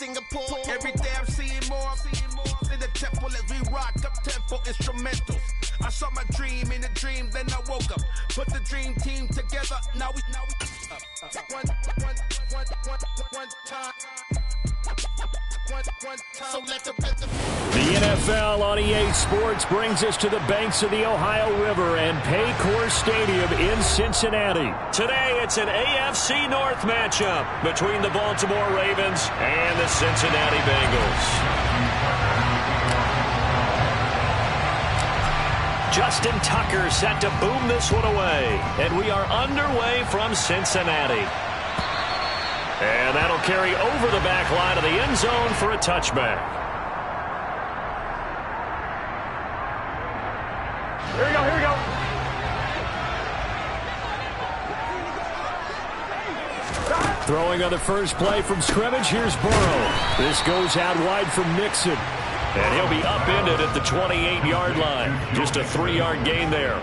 Singapore. Every day I'm seeing more in the temple as we rock up tempo instrumentals. I saw my dream in a dream, then I woke up. Put the dream team together. Now we one time. So let the NFL on EA Sports brings us to the banks of the Ohio River and Paycor Stadium in Cincinnati. Today, it's an AFC North matchup between the Baltimore Ravens and the Cincinnati Bengals. Justin Tucker set to boom this one away, and we are underway from Cincinnati. And that'll carry over the back line of the end zone for a touchback. Here we go, here we go. Throwing on the first play from scrimmage, here's Burrow. This goes out wide from Mixon. And he'll be upended at the 28-yard line. Just a 3-yard gain there.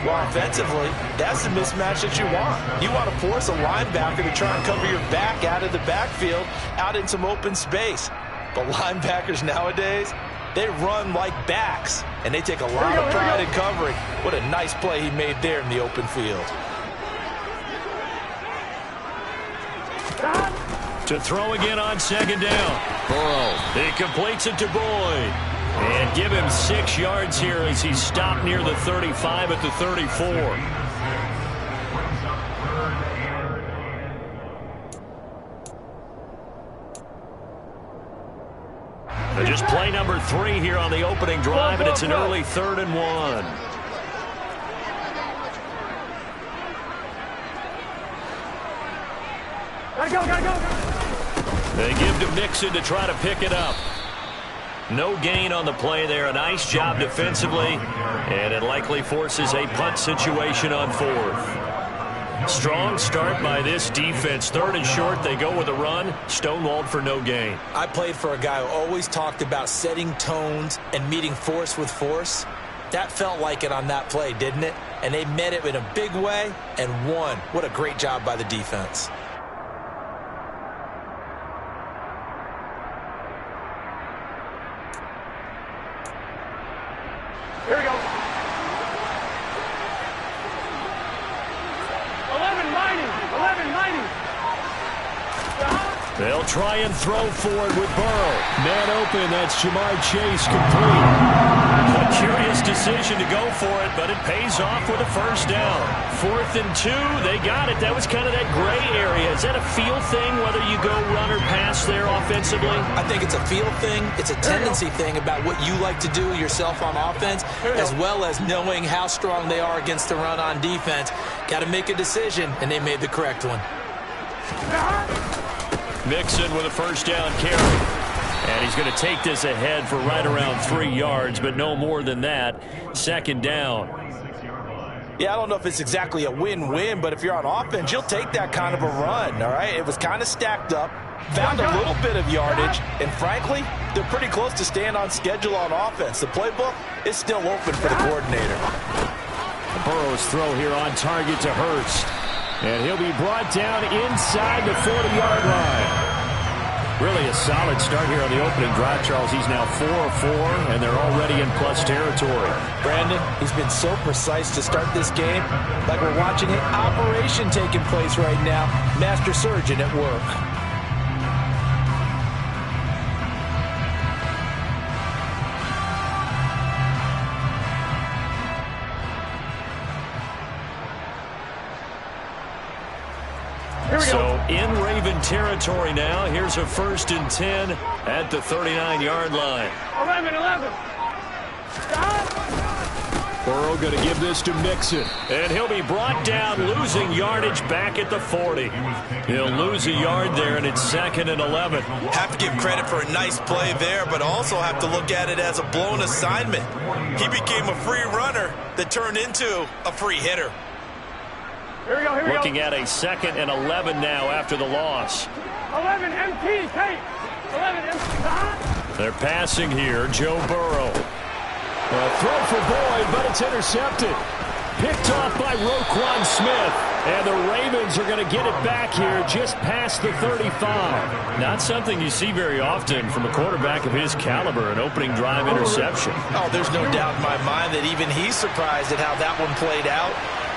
Well, offensively, that's the mismatch that you want. You want to force a linebacker to try and cover your back out of the backfield, out in some open space. But linebackers nowadays, they run like backs, and they take a lot of pride in covering. What a nice play he made there in the open field. To throw again on second down. Burrow. He completes it to Boyd. And give him 6 yards here as he stopped near the 35 at the 34. Just play number 3 here on the opening drive, and it's an early 3rd and 1. Gotta go. They give to Mixon to try to pick it up. No gain on the play there. A nice job defensively, and it likely forces a punt situation on 4th. Strong start by this defense. 3rd and short, they go with a run. Stonewalled for no gain. I played for a guy who always talked about setting tones and meeting force with force. That felt like it on that play, didn't it? And they met it in a big way and won. What a great job by the defense. Here we go. 11-90. They'll try and throw forward with Burrow. Man open, that's Jamar Chase complete. A curious decision to go for it, but it pays off with a first down. 4th and 2, they got it. That was kind of that gray area. Is that a feel thing, whether you go run or pass there offensively? I think it's a feel thing. It's a tendency thing about what you like to do yourself on offense, as well as knowing how strong they are against the run on defense. Got to make a decision, and they made the correct one. Mixon with a first down carry. And he's going to take this ahead for right around 3 yards, but no more than that. 2nd down. Yeah, I don't know if it's exactly a win-win, but if you're on offense, you'll take that kind of a run, all right? It was kind of stacked up, found a little bit of yardage, and frankly, they're pretty close to staying on schedule on offense. The playbook is still open for the coordinator. Burrow's throw here on target to Hurst. And he'll be brought down inside the 40-yard line. Really a solid start here on the opening drive, Charles. He's now 4 of 4, and they're already in plus territory. Brandon, he's been so precise to start this game, like we're watching an operation taking place right now. Master surgeon at work. So in Raven territory now. Here's a 1st and 10 at the 39-yard line. 11. Burrow going to give this to Mixon. And he'll be brought down, losing yardage back at the 40. He'll lose a yard there, and it's 2nd and 11. Have to give credit for a nice play there, but also have to look at it as a blown assignment. He became a free runner that turned into a free hitter. Here we go. Looking at a 2nd and 11 now after the loss. 11 MPs, hey. 11 MPs. They're passing here. Joe Burrow. A throw for Boyd, but it's intercepted. Picked off by Roquan Smith. And the Ravens are going to get it back here just past the 35. Not something you see very often from a quarterback of his caliber, an opening drive interception. Oh, there's no doubt in my mind that even he's surprised at how that one played out.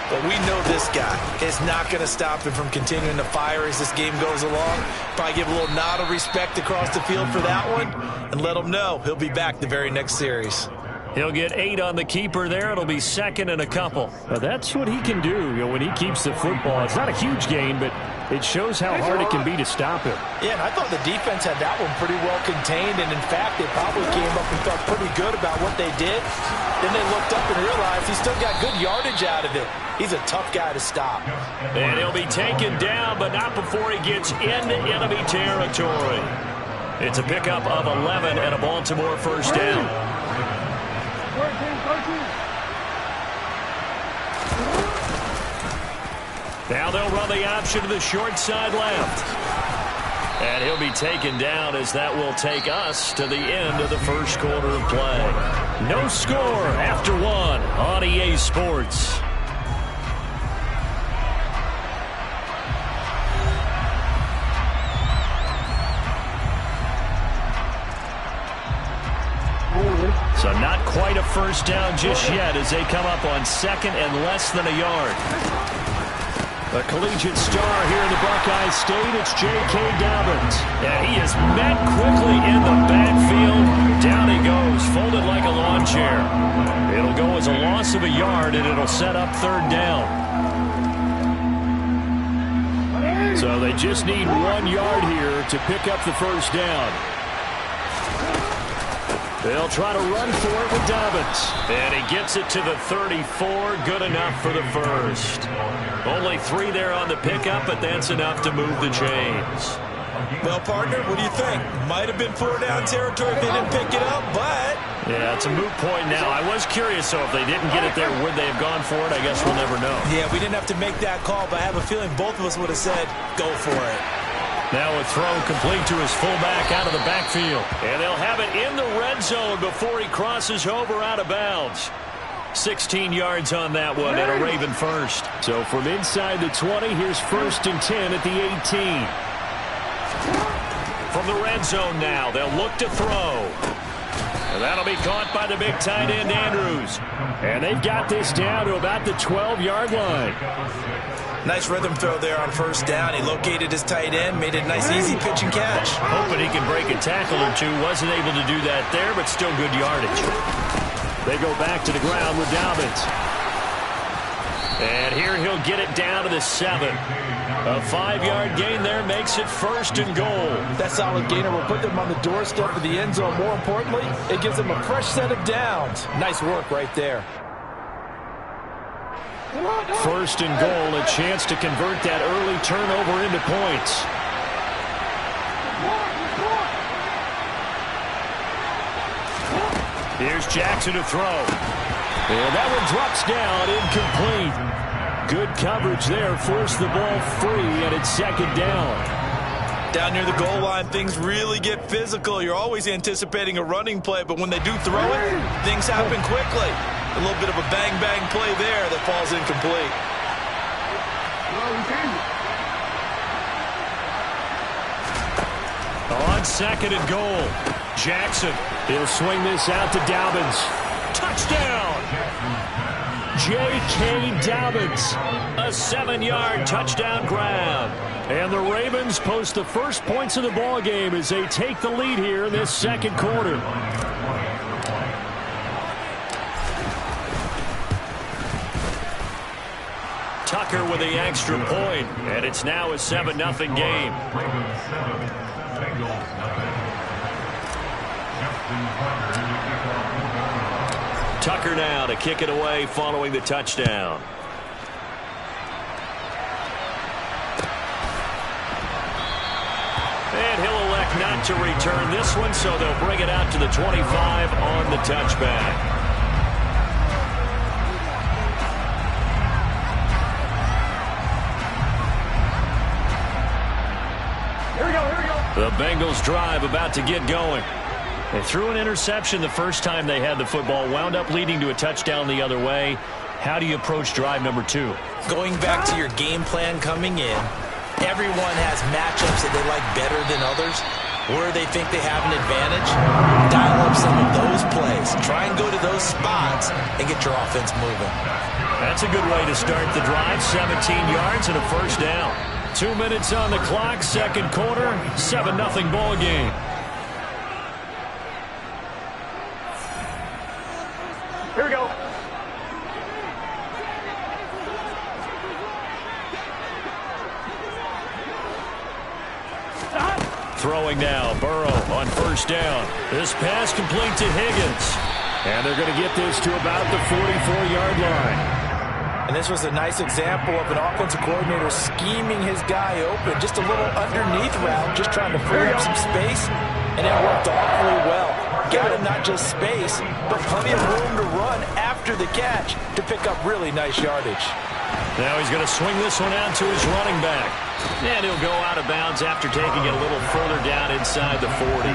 But we know this guy is not going to stop him from continuing to fire as this game goes along. Probably give a little nod of respect across the field for that one and let him know he'll be back the very next series. He'll get 8 on the keeper there. It'll be second and a couple. Well, that's what he can do, when he keeps the football. It's not a huge gain, but it shows how hard it can be to stop him. Yeah, and I thought the defense had that one pretty well contained, and in fact, they probably came up and felt pretty good about what they did. Then they looked up and realized he still got good yardage out of it. He's a tough guy to stop. And he'll be taken down, but not before he gets into enemy territory. It's a pickup of 11 and a Baltimore first down. Now they'll run the option to the short side left. And he'll be taken down as that will take us to the end of the first quarter of play. No score after 1 on EA Sports. So not quite a first down just yet as they come up on second and less than a yard. A collegiate star here in the Buckeye State, it's J.K. Dobbins. And he is met quickly in the backfield. Down he goes, folded like a lawn chair. It'll go as a loss of a yard, and it'll set up third down. So they just need 1 yard here to pick up the first down. They'll try to run for it with Dobbins. And he gets it to the 34. Good enough for the first. Only 3 there on the pickup, but that's enough to move the chains. Well, partner, what do you think? Might have been 4-down territory if they didn't pick it up, but... Yeah, it's a moot point now. I was curious, so if they didn't get it there, would they have gone for it? I guess we'll never know. Yeah, we didn't have to make that call, but I have a feeling both of us would have said, go for it. Now a throw complete to his fullback out of the backfield. And they'll have it in the red zone before he crosses over out of bounds. 16 yards on that one and a Raven first. So from inside the 20, here's 1st and 10 at the 18. From the red zone now, they'll look to throw. And that'll be caught by the big tight end, Andrews. And they've got this down to about the 12-yard line. Nice rhythm throw there on first down. He located his tight end, made it a nice easy pitch and catch. Hoping he can break a tackle or two. Wasn't able to do that there, but still good yardage. They go back to the ground with Dobbins. And here he'll get it down to the 7. A 5-yard gain there makes it 1st and goal. That solid gainer will put them on the doorstep of the end zone. More importantly, it gives them a fresh set of downs. Nice work right there. 1st and goal, a chance to convert that early turnover into points. Here's Jackson to throw. And that one drops down, incomplete. Good coverage there, forced the ball free, and it's 2nd down. Down near the goal line, things really get physical. You're always anticipating a running play, but when they do throw it, things happen quickly. A little bit of a bang-bang play there that falls incomplete. On 2nd and goal, Jackson. He'll swing this out to Dobbins. Touchdown! J.K. Dobbins. A 7-yard touchdown grab. And the Ravens post the first points of the ball game as they take the lead here in this 2nd quarter. Tucker with the extra point, and it's now a 7-0 game. Tucker now to kick it away following the touchdown. And he'll elect not to return this one, so they'll bring it out to the 25 on the touchback. The Bengals drive about to get going. They threw an interception the first time they had the football, wound up leading to a touchdown the other way. How do you approach drive number 2? Going back to your game plan coming in, everyone has matchups that they like better than others. Where they think they have an advantage, dial up some of those plays. Try and go to those spots and get your offense moving. That's a good way to start the drive. 17 yards and a first down. 2 minutes on the clock, second quarter, 7-0 ball game. Here we go. Stop. Throwing now, Burrow on first down. This pass complete to Higgins. And they're going to get this to about the 44-yard line. And this was a nice example of an offensive coordinator scheming his guy open. Just a little underneath route, just trying to free up some space. And it worked awfully well. Got him not just space, but plenty of room to run after the catch to pick up really nice yardage. Now he's going to swing this one out to his running back. And he'll go out of bounds after taking it a little further down inside the 40.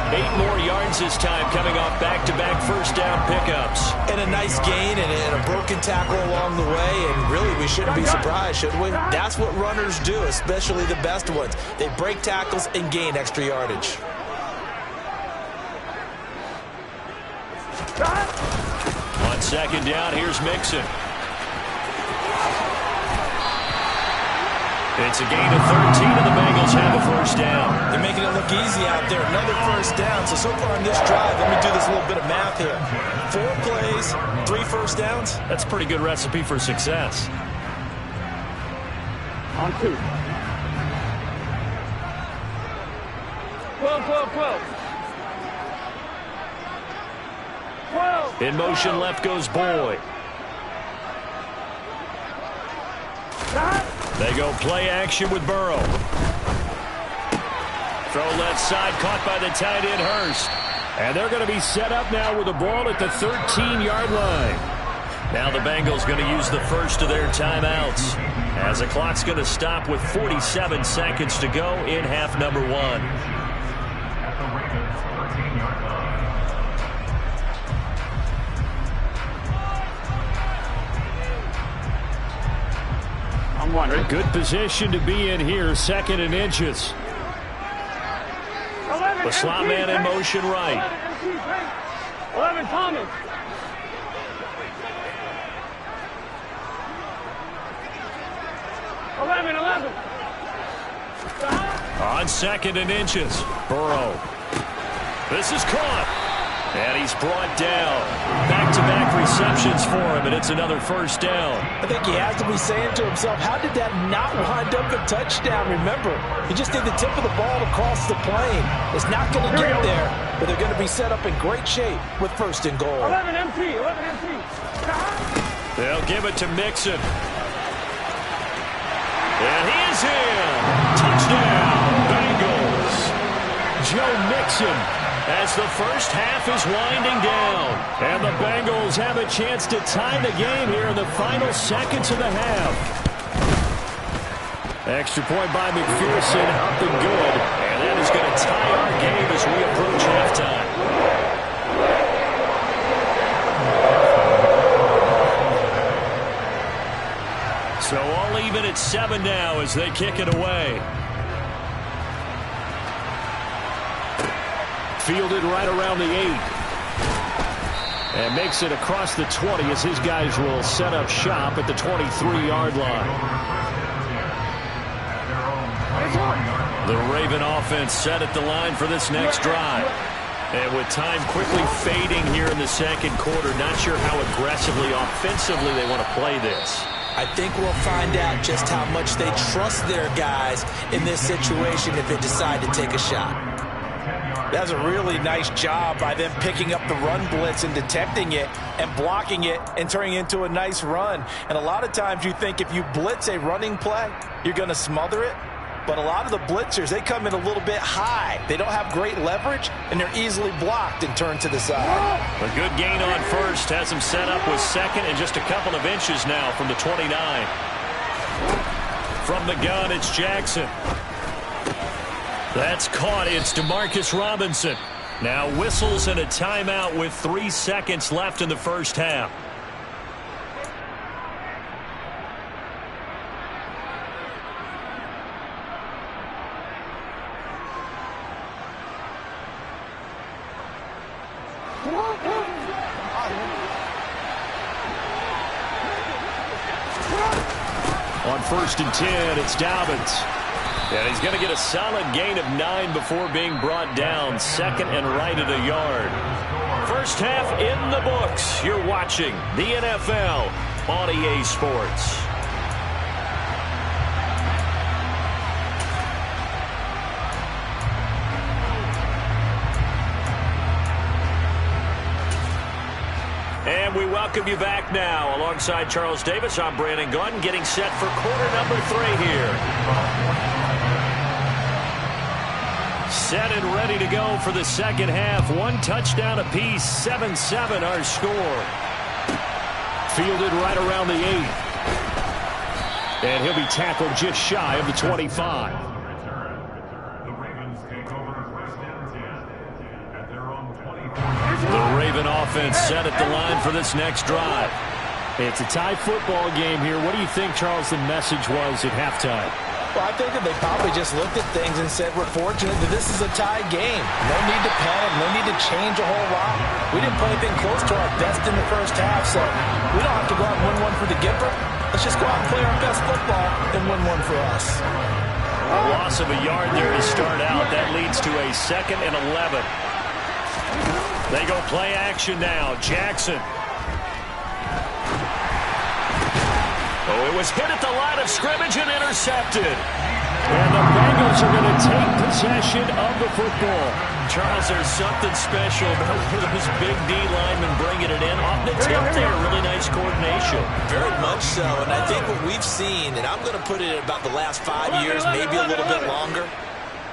8 more yards this time coming off back-to-back first down pickups. And a nice gain and a broken tackle along the way. And really, we shouldn't be surprised, should we? That's what runners do, especially the best ones. They break tackles and gain extra yardage. On second down, here's Mixon. It's a gain of 13, and the Bengals have a first down. They're making it look easy out there. Another first down. So far on this drive, let me do this little bit of math here. 4 plays, 3 first downs. That's a pretty good recipe for success. On 2. 12, 12, 12. 12. In motion, left goes Boyd. They go play action with Burrow. Throw left side, caught by the tight end Hurst. And they're going to be set up now with the ball at the 13-yard line. Now the Bengals going to use the first of their timeouts, as the clock's going to stop with 47 seconds to go in half number 1. Good position to be in here, 2nd and inches. The slot man in motion right. 11 Thomas. 11. On 2nd and inches, Burrow. This is caught. And he's brought down. Back-to-back receptions for him, and it's another first down. I think he has to be saying to himself, how did that not wind up a touchdown? Remember, he just did the tip of the ball across the plane. It's not going to get there, but they're going to be set up in great shape with 1st and goal. 11 MT. They'll give it to Mixon. And he is in. Touchdown, Bengals. Joe Mixon, as the first half is winding down. And the Bengals have a chance to tie the game here in the final seconds of the half. Extra point by McPherson, up and good. And that is going to tie our game as we approach halftime. So all even at 7 now as they kick it away. Fielded right around the 8. And makes it across the 20 as his guys will set up shop at the 23-yard line. The Raven offense set at the line for this next drive. And with time quickly fading here in the second quarter, not sure how aggressively, offensively they want to play this. I think we'll find out just how much they trust their guys in this situation if they decide to take a shot. That's a really nice job by them picking up the run blitz and detecting it and blocking it and turning it into a nice run. And a lot of times you think if you blitz a running play, you're going to smother it. But a lot of the blitzers, they come in a little bit high. They don't have great leverage, and they're easily blocked and turned to the side. A good gain on first has them set up with 2nd and just a couple of inches now from the 29. From the gun, it's Jackson. That's caught. It's DeMarcus Robinson. Now whistles and a timeout with 3 seconds left in the first half. On 1st and 10, it's Dobbins. And he's going to get a solid gain of 9 before being brought down. 2nd and right at a yard. First half in the books. You're watching the NFL on EA Sports. And we welcome you back now. Alongside Charles Davis, I'm Brandon Gunn, getting set for quarter number 3 here. Set and ready to go for the second half. 1 touchdown apiece, 7-7 our score. Fielded right around the 8. And he'll be tackled just shy of the 25. The Raven offense set at the line for this next drive. It's a tie football game here. What do you think, Charles, the message was at halftime? Well, I think that they probably just looked at things and said, we're fortunate that this is a tie game. No need to panic. No need to change a whole lot. We didn't play anything close to our best in the first half, so we don't have to go out and win one for the Gipper. Let's just go out and play our best football and win one for us. A loss of a yard there to start out. That leads to a 2nd and 11. They go play action now. Jackson. Oh, it was hit at the line of scrimmage and intercepted. And the Bengals are going to take possession of the football. Charles, there's something special about those big D linemen bringing it in. Off the tip there, really nice coordination. Very much so, and I think what we've seen, and I'm going to put it in about the last 5 years, maybe a little bit longer,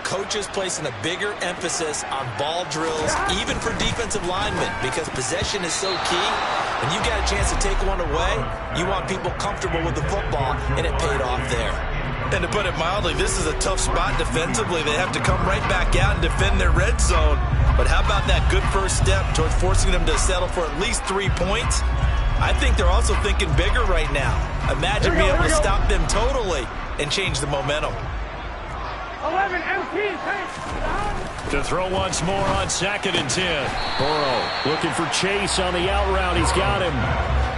coaches placing a bigger emphasis on ball drills, even for defensive linemen, because possession is so key. And you got a chance to take one away, you want people comfortable with the football, and it paid off there. And to put it mildly, this is a tough spot defensively. They have to come right back out and defend their red zone. But how about that good first step towards forcing them to settle for at least 3 points? I think they're also thinking bigger right now. Imagine being able to stop them totally and change the momentum. 11 MT, To throw once more on 2nd and 10. Burrow looking for Chase on the out route. He's got him.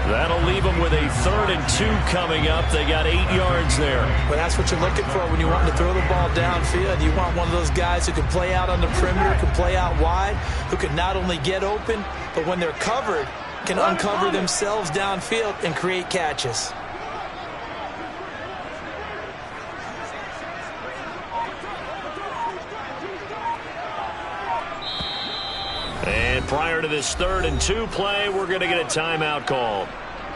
That'll leave them with a 3rd and 2 coming up. They got 8 yards there. Well, that's what you're looking for when you want to throw the ball downfield. You want one of those guys who can play out on the perimeter, can play out wide, who can not only get open, but when they're covered, can uncover themselves downfield and create catches. And prior to this 3rd and 2 play, we're going to get a timeout call.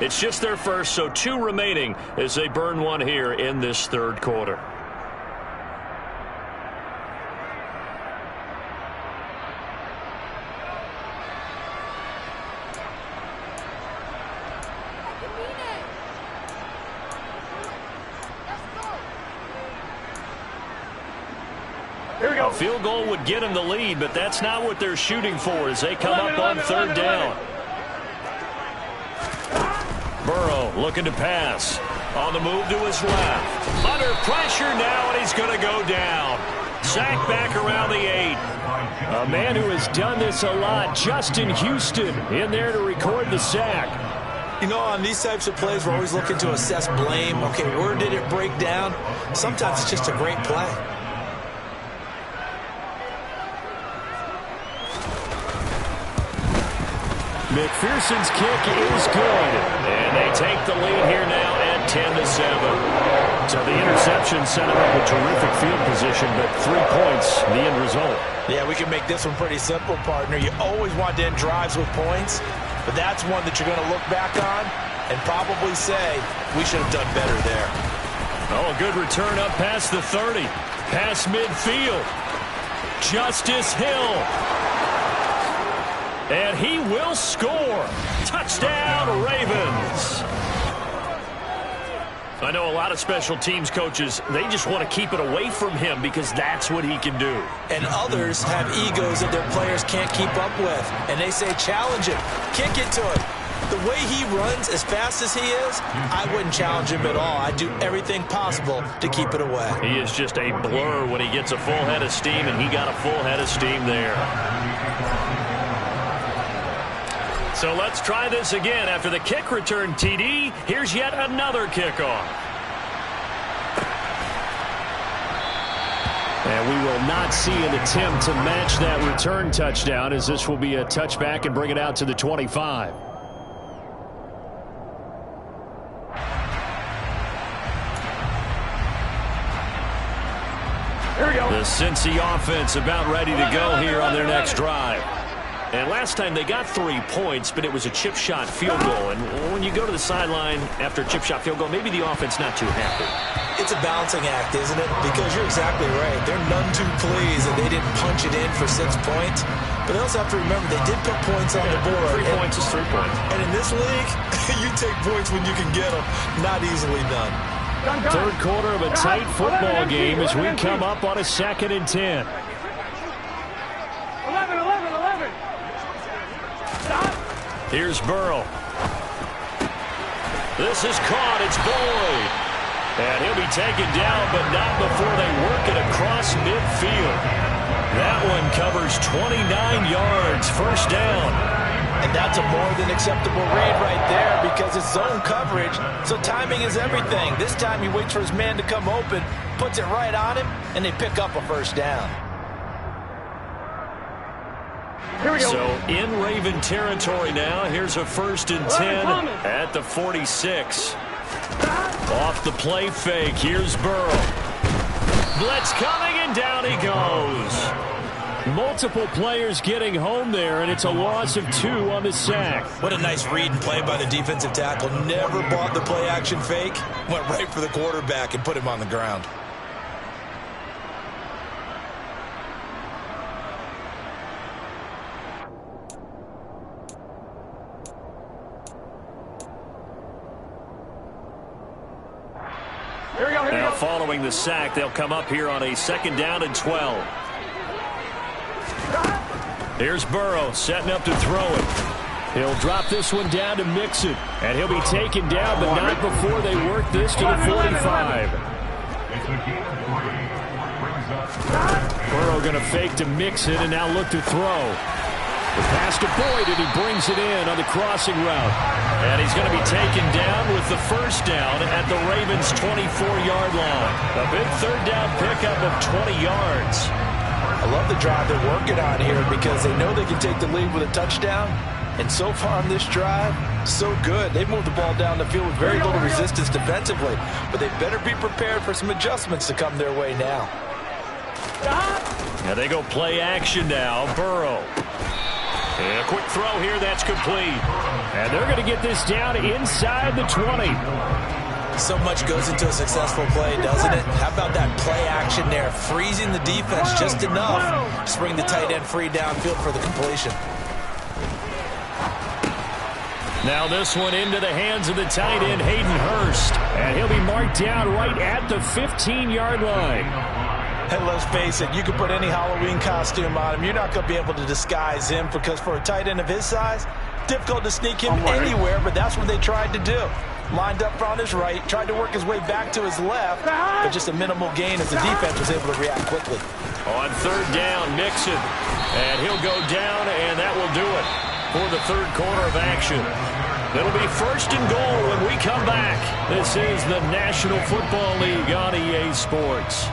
It's just their first, so 2 remaining as they burn one here in this 3rd quarter. A field goal would get them the lead, but that's not what they're shooting for as they come up on 3rd down. Burrow looking to pass. On the move to his left. Under pressure now, and he's going to go down. Sacked back around the 8. A man who has done this a lot, Justin Houston, in there to record the sack. You know, on these types of plays, we're always looking to assess blame. Okay, where did it break down? Sometimes it's just a great play. McPherson's kick is good. And they take the lead here now at 10-7. So the interception set him up with terrific field position, but 3 points, the end result. Yeah, we can make this one pretty simple, partner. You always want to end drives with points, but that's one that you're going to look back on and probably say, we should have done better there. Oh, a good return up past the 30. Past midfield. Justice Hill. And he will score. Touchdown, Ravens. I know a lot of special teams coaches, they just want to keep it away from him because that's what he can do. And others have egos that their players can't keep up with. And they say, challenge him. Kick it to him. The way he runs as fast as he is, I wouldn't challenge him at all. I'd do everything possible to keep it away. He is just a blur when he gets a full head of steam, and he got a full head of steam there. So let's try this again. After the kick return TD, here's yet another kickoff. And we will not see an attempt to match that return touchdown, as this will be a touchback and bring it out to the 25. Here we go. The Cincy offense about ready to go here on their next drive. And last time they got 3 points, but it was a chip shot field goal. And when you go to the sideline after a chip shot field goal, maybe the offense not too happy. It's a balancing act, isn't it? Because you're exactly right. They're none too pleased that they didn't punch it in for 6 points. But they also have to remember they did put points on the board. 3 points is 3 points. And in this league, you take points when you can get them. Not easily done. Third quarter of a tight football game as we come up on a 2nd and 10. 11. Stop. Here's Burrow. This is caught. It's Boyd. And he'll be taken down, but not before they work it across midfield. That one covers 29 yards. First down. And that's a more than acceptable read right there because it's zone coverage, so timing is everything. This time he waits for his man to come open, puts it right on him, and they pick up a first down. Here we go. So in Raven territory now. Here's a 1st and 10 at the 46. Off the play fake. Here's Burrow. Blitz coming, and down he goes. Multiple players getting home there, and it's a loss of 2 on the sack. What a nice read and play by the defensive tackle. Never bought the play action fake. Went right for the quarterback and put him on the ground. Now following the sack, they'll come up here on a 2nd down and 12. Here's Burrow setting up to throw it. He'll drop this one down to Mixon, and he'll be taken down, but not before they work this to the 45. Burrow going to fake to Mixon and now look to throw. The pass to Boyd, and he brings it in on the crossing route. And he's going to be taken down with the first down at the Ravens' 24-yard line. A big 3rd down pickup of 20 yards. I love the drive they're working on here because they know they can take the lead with a touchdown. And so far on this drive, so good. They've moved the ball down the field with very little resistance defensively. But they better be prepared for some adjustments to come their way now. Now they go play action now. Burrow. And a quick throw here, that's complete. And they're going to get this down inside the 20. So much goes into a successful play, doesn't it? How about that play action there? Freezing the defense just enough to bring the tight end free downfield for the completion. Now this one into the hands of the tight end, Hayden Hurst. And he'll be marked down right at the 15-yard line. And let's face it, you can put any Halloween costume on him. You're not going to be able to disguise him because for a tight end of his size, difficult to sneak him anywhere, but that's what they tried to do. Lined up on his right, tried to work his way back to his left, but just a minimal gain as the defense was able to react quickly. On 3rd down, Mixon. And he'll go down, and that will do it for the 3rd quarter of action. It'll be 1st and goal when we come back. This is the National Football League on EA Sports.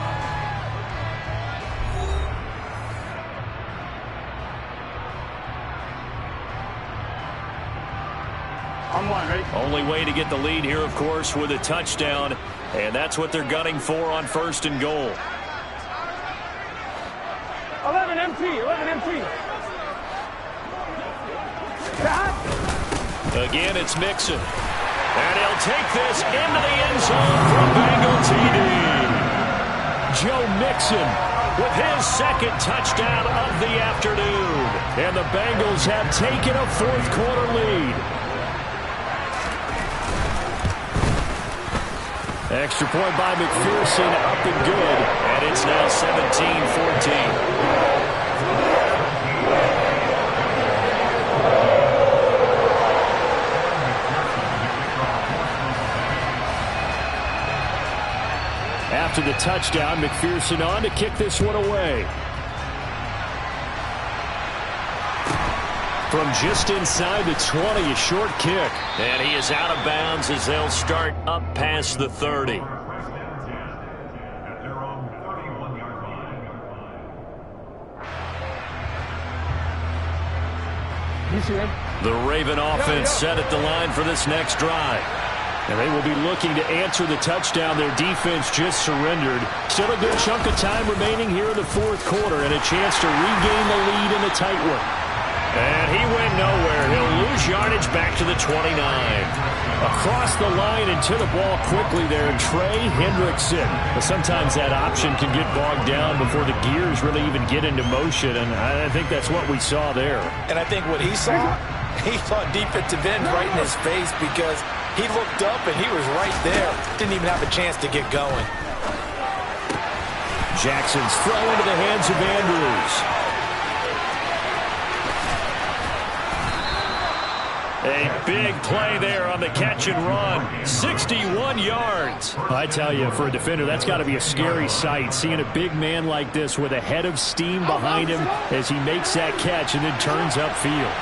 Only way to get the lead here, of course, with a touchdown, and that's what they're gunning for on 1st and goal. 11 MT. Again, it's Mixon. And he'll take this into the end zone from Bengal TD. Joe Mixon with his 2nd touchdown of the afternoon. And the Bengals have taken a 4th quarter lead. Extra point by McPherson, up and good. And it's now 17-14. After the touchdown, McPherson on to kick this one away. From just inside the 20, a short kick. And he is out of bounds as they'll start up past the 30. The Raven offense set at the line for this next drive. And they will be looking to answer the touchdown their defense just surrendered. Still a good chunk of time remaining here in the fourth quarter and a chance to regain the lead in a tight one. And he went nowhere. He'll lose yardage back to the 29. Across the line and to the ball quickly there, Trey Hendrickson. But sometimes that option can get bogged down before the gears really even get into motion, and I think that's what we saw there. And I think what he saw defensive end right in his face because he looked up and he was right there. Didn't even have a chance to get going. Jackson's throw into the hands of Andrews. A big play there on the catch and run. 61 yards. I tell you, for a defender, that's got to be a scary sight, seeing a big man like this with a head of steam behind him as he makes that catch and then turns upfield.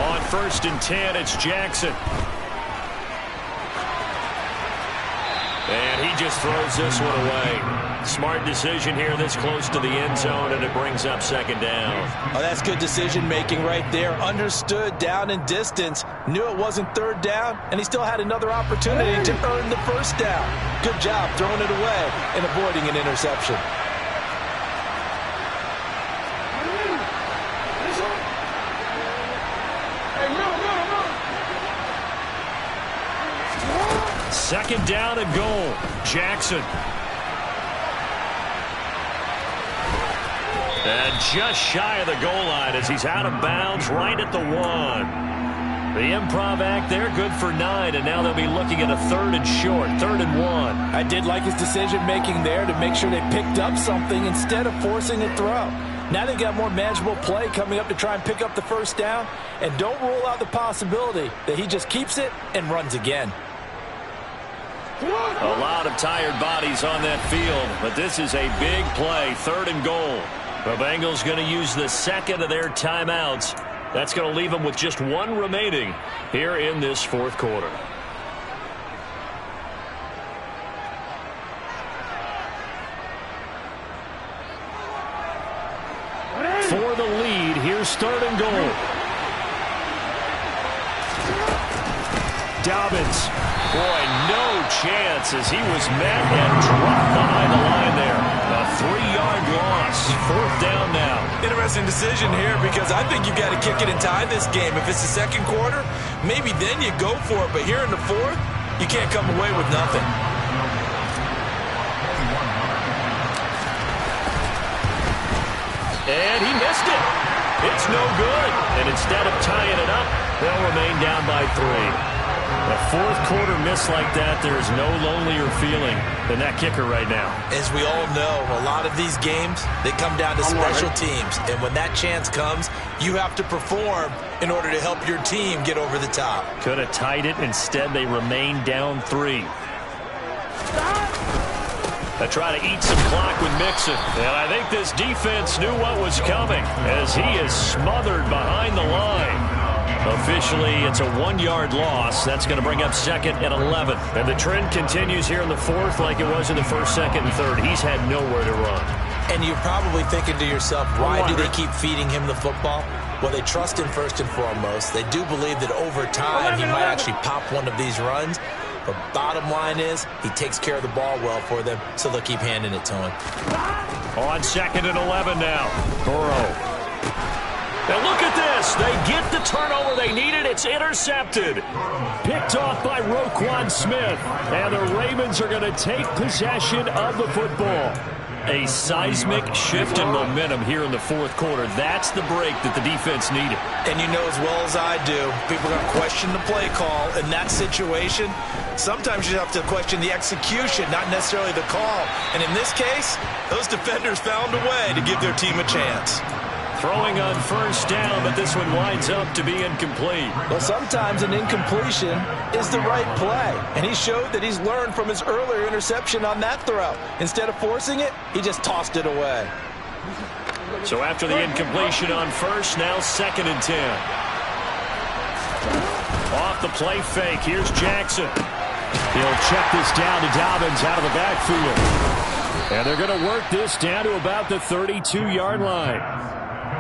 On 1st and 10, it's Jackson. And he just throws this one away. Smart decision here this close to the end zone, and it brings up 2nd down. Oh, that's good decision-making right there. Understood down and distance. Knew it wasn't 3rd down, and he still had another opportunity to earn the 1st down. Good job throwing it away and avoiding an interception. Second down and goal. Jackson. And just shy of the goal line as he's out of bounds right at the 1. The improv act there, good for 9, and now they'll be looking at a 3rd and short, 3rd and 1. I did like his decision-making there to make sure they picked up something instead of forcing a throw. Now they got more manageable play coming up to try and pick up the 1st down, and don't rule out the possibility that he just keeps it and runs again. A lot of tired bodies on that field, but this is a big play, 3rd and goal. The Bengals going to use the 2nd of their timeouts. That's going to leave them with just 1 remaining here in this 4th quarter. For the lead, here's 3rd and goal. Dobbins. Boy, no chance as he was met and dropped behind the line there. A 3-yard loss. 4th down now. Interesting decision here because I think you've got to kick it and tie this game. If it's the 2nd quarter, maybe then you go for it. But here in the 4th, you can't come away with nothing. And he missed it. It's no good. And instead of tying it up, they'll remain down by 3. A 4th quarter miss like that, there is no lonelier feeling than that kicker right now. As we all know, a lot of these games, they come down to special teams. And when that chance comes, you have to perform in order to help your team get over the top. Could have tied it. Instead, they remain down 3. They try to eat some clock with Mixon. And I think this defense knew what was coming as he is smothered behind the line. Officially, it's a 1-yard loss. That's going to bring up 2nd and 11. And the trend continues here in the 4th like it was in the 1st, 2nd, and 3rd. He's had nowhere to run. And you're probably thinking to yourself, why do they keep feeding him the football? Well, they trust him first and foremost. They do believe that over time he might actually pop one of these runs. But bottom line is, he takes care of the ball well for them, so they'll keep handing it to him. On 2nd and 11 now. Burrow. And look at this. They get the turnover they needed. It's intercepted. Picked off by Roquan Smith. And the Ravens are going to take possession of the football. A seismic shift in momentum here in the 4th quarter. That's the break that the defense needed. And you know as well as I do, people are going to question the play call in that situation. Sometimes you have to question the execution, not necessarily the call. And in this case, those defenders found a way to give their team a chance. Throwing on first down, but this one winds up to be incomplete. Well, sometimes an incompletion is the right play, and he showed that he's learned from his earlier interception on that throw. Instead of forcing it, he just tossed it away. So after the incompletion on first, now 2nd and 10. Off the play fake, here's Jackson. He'll check this down to Dobbins out of the backfield. And they're going to work this down to about the 32-yard line.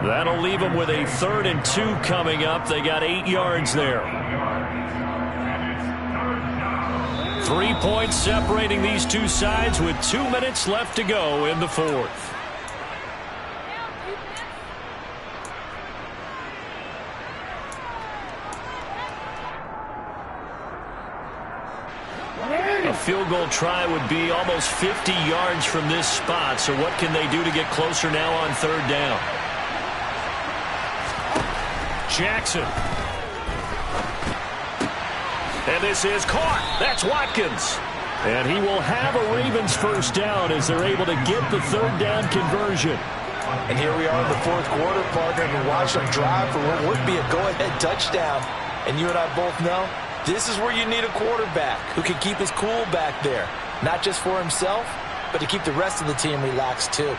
That'll leave them with a 3rd and 2 coming up. They got 8 yards there. 3 points separating these two sides with 2 minutes left to go in the 4th. A field goal try would be almost 50 yards from this spot. So what can they do to get closer now on 3rd down? Jackson. And this is caught. That's Watkins. And he will have a Ravens first down as they're able to get the 3rd down conversion. And here we are in the 4th quarter, partner, and watch them drive for what would be a go-ahead touchdown. And you and I both know this is where you need a quarterback who can keep his cool back there, not just for himself, but to keep the rest of the team relaxed too.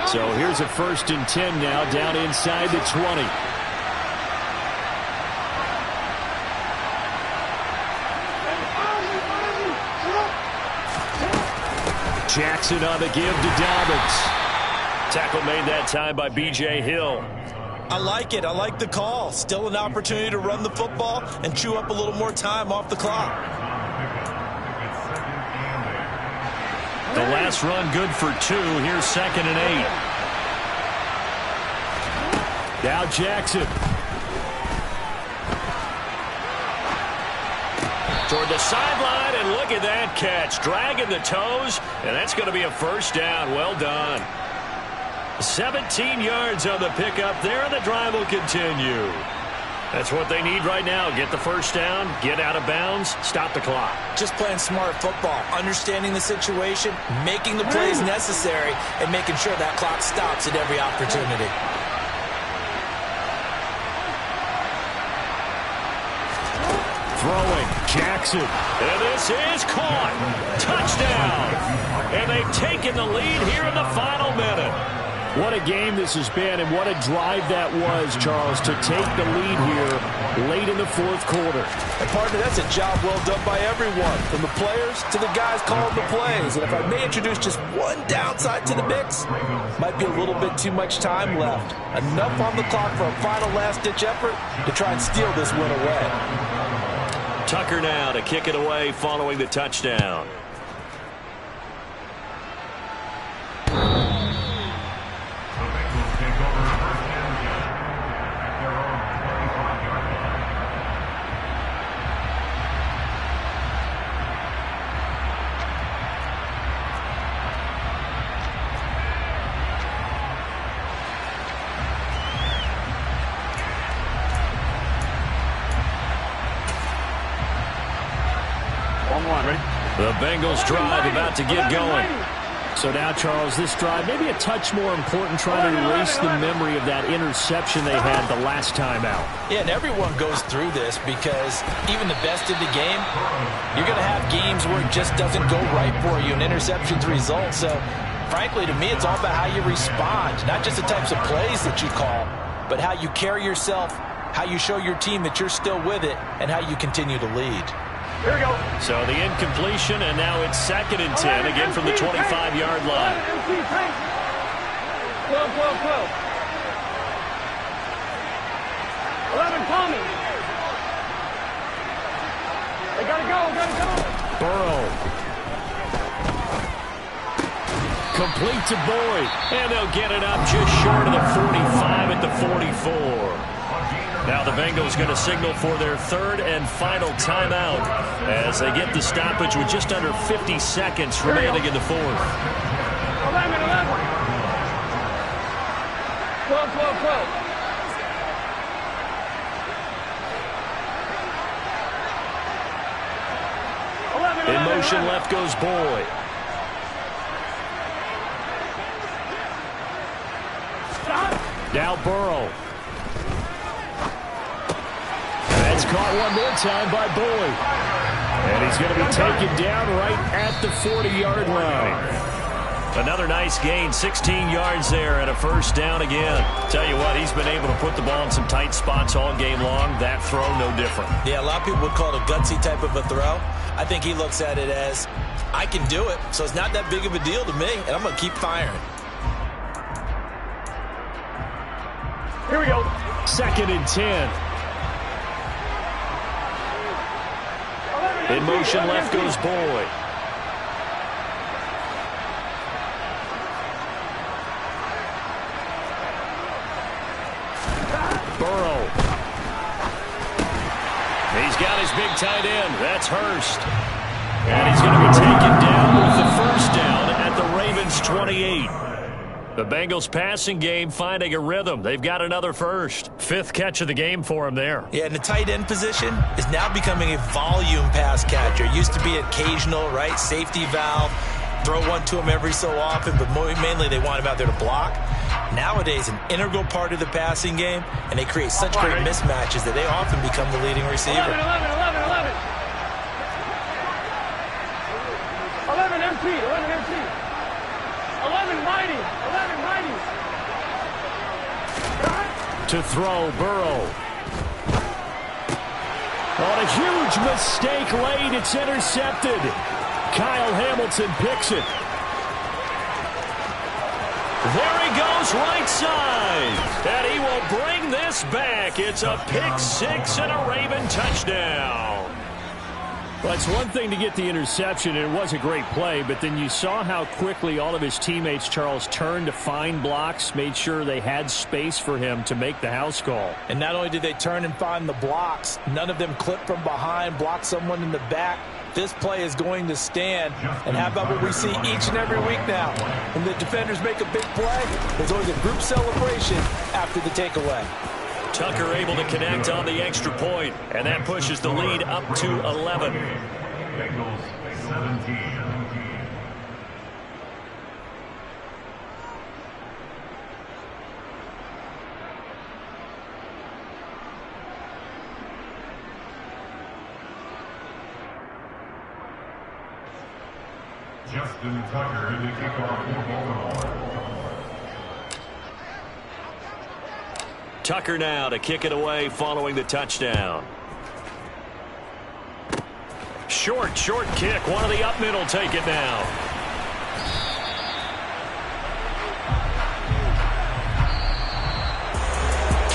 So here's a 1st and 10 now, down inside the 20. Jackson on the give to Dobbins. Tackle made that time by B.J. Hill. I like it. I like the call. Still an opportunity to run the football and chew up a little more time off the clock. The last run good for 2. Here's 2nd and 8. Now Jackson. Toward the sideline, and look at that catch. Dragging the toes, and that's going to be a first down. Well done. 17 yards on the pickup there, and the drive will continue. That's what they need right now. Get the first down, get out of bounds, stop the clock. Just playing smart football, understanding the situation, making the plays necessary, and making sure that clock stops at every opportunity. Throwing, Jackson. And this is caught. Touchdown. And they've taken the lead here in the final minute. What a game this has been, and what a drive that was, Charles, to take the lead here late in the 4th quarter. And, partner, that's a job well done by everyone, from the players to the guys calling the plays. And if I may introduce just one downside to the mix, might be a little bit too much time left. Enough on the clock for a final last-ditch effort to try and steal this win away. Tucker now to kick it away following the touchdown. The Bengals drive about to get going. So now, Charles, this drive maybe a touch more important, trying to erase the memory of that interception they had the last time out. Yeah, and everyone goes through this because even the best in the game, you're going to have games where it just doesn't go right for you, and interceptions result. So, frankly, to me, it's all about how you respond, not just the types of plays that you call, but how you carry yourself, how you show your team that you're still with it, and how you continue to lead. Here we go. So the incompletion, and now it's 2nd and 10, again from the 25-yard line. 12, 12, 12. Tommy. They gotta go, Burrow. Complete to Boyd, and they'll get it up just short of the 45 at the 44. Now the Bengals going to signal for their 3rd and final timeout as they get the stoppage with just under 50 seconds remaining in the 4th. 11, 12, 12, 12. In motion left goes Boyd. Now Burrow. That's caught one more time by Boyd. And he's going to be taken down right at the 40-yard line. Another nice gain, 16 yards there and a first down again. Tell you what, he's been able to put the ball in some tight spots all game long. That throw, no different. Yeah, a lot of people would call it a gutsy type of a throw. I think he looks at it as, I can do it, so it's not that big of a deal to me, and I'm going to keep firing. Here we go. 2nd and 10. In motion left goes Boyd. Burrow. He's got his big tight end. That's Hurst. And he's going to be taken down with the first down at the Ravens' 28. The Bengals passing game finding a rhythm. They've got another first. 5th catch of the game for him there. Yeah, and the tight end position is now becoming a volume pass catcher. It used to be occasional, right? Safety valve. Throw one to him every so often, but mainly they want him out there to block. Nowadays, an integral part of the passing game, and they create such great mismatches that they often become the leading receiver. 11 MT, 11 MT. 11 mighty, 11 mighty. To throw, Burrow. On a huge mistake late, it's intercepted. Kyle Hamilton picks it. There he goes, right side. And he will bring this back. It's a pick six and a Raven touchdown. Well, it's one thing to get the interception, and it was a great play, but then you saw how quickly all of his teammates, Charles, turned to find blocks, made sure they had space for him to make the house call. And not only did they turn and find the blocks, none of them clipped from behind, blocked someone in the back. This play is going to stand. And how about what we see each and every week now? When the defenders make a big play, there's always a group celebration after the takeaway. Tucker able to connect on the extra point, and that pushes the lead up to 11. Bengals 17. Justin Tucker in the kickoff for Baltimore. Tucker now to kick it away following the touchdown. Short kick. One of the up middle take it now.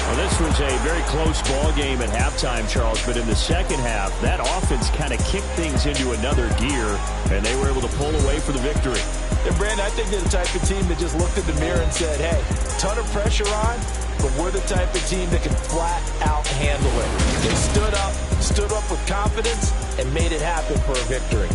Well, this was a very close ball game at halftime, Charles, but in the second half, that offense kind of kicked things into another gear, and they were able to pull away for the victory. And, Brandon, I think they're the type of team that just looked in the mirror and said, hey, ton of pressure on, but we're the type of team that can flat out handle it. They stood up with confidence and made it happen for a victory.